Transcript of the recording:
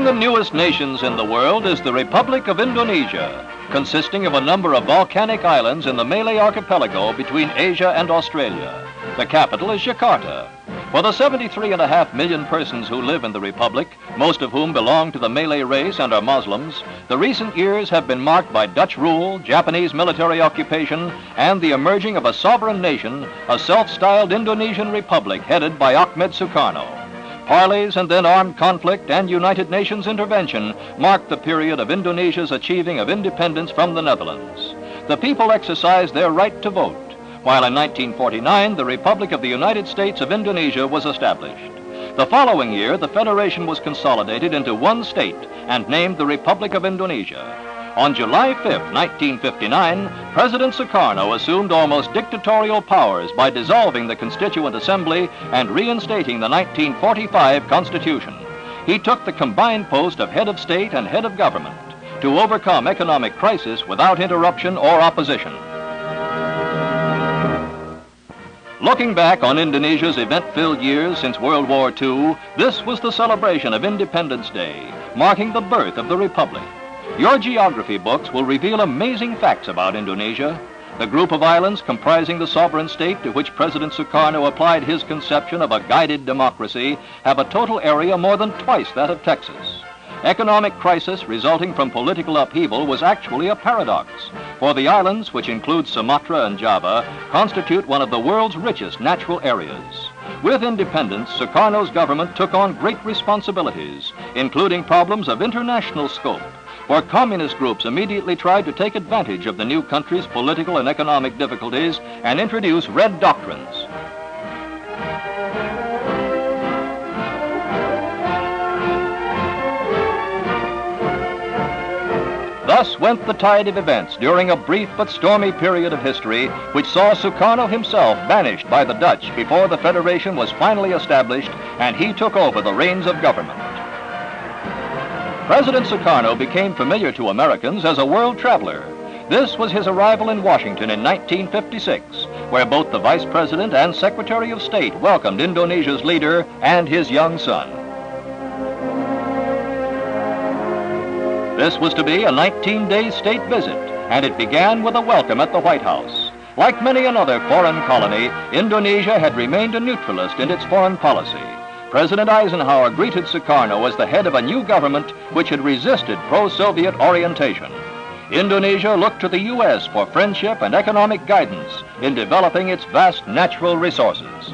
the newest nations in the world is the Republic of Indonesia, consisting of a number of volcanic islands in the Malay archipelago between Asia and Australia. The capital is Jakarta. For the 73.5 million persons who live in the Republic, most of whom belong to the Malay race and are Muslims, the recent years have been marked by Dutch rule, Japanese military occupation, and the emerging of a sovereign nation, a self-styled Indonesian Republic headed by Ahmed Sukarno. Parleys and then armed conflict and United Nations intervention marked the period of Indonesia's achieving of independence from the Netherlands. The people exercised their right to vote, while in 1949 the Republic of the United States of Indonesia was established. The following year, the Federation was consolidated into one state and named the Republic of Indonesia. On July 5, 1959, President Sukarno assumed almost dictatorial powers by dissolving the Constituent Assembly and reinstating the 1945 Constitution. He took the combined post of head of state and head of government to overcome economic crisis without interruption or opposition. Looking back on Indonesia's event-filled years since World War II, this was the celebration of Independence Day, marking the birth of the Republic. Your geography books will reveal amazing facts about Indonesia. The group of islands comprising the sovereign state to which President Sukarno applied his conception of a guided democracy have a total area more than twice that of Texas. Economic crisis resulting from political upheaval was actually a paradox, for the islands, which include Sumatra and Java, constitute one of the world's richest natural areas. With independence, Sukarno's government took on great responsibilities, including problems of international scope, for communist groups immediately tried to take advantage of the new country's political and economic difficulties and introduce red doctrines. Thus went the tide of events during a brief but stormy period of history which saw Sukarno himself banished by the Dutch before the Federation was finally established and he took over the reins of government. President Sukarno became familiar to Americans as a world traveler. This was his arrival in Washington in 1956, where both the Vice President and Secretary of State welcomed Indonesia's leader and his young son. This was to be a 19-day state visit, and it began with a welcome at the White House. Like many another foreign colony, Indonesia had remained a neutralist in its foreign policy. President Eisenhower greeted Sukarno as the head of a new government which had resisted pro-Soviet orientation. Indonesia looked to the U.S. for friendship and economic guidance in developing its vast natural resources.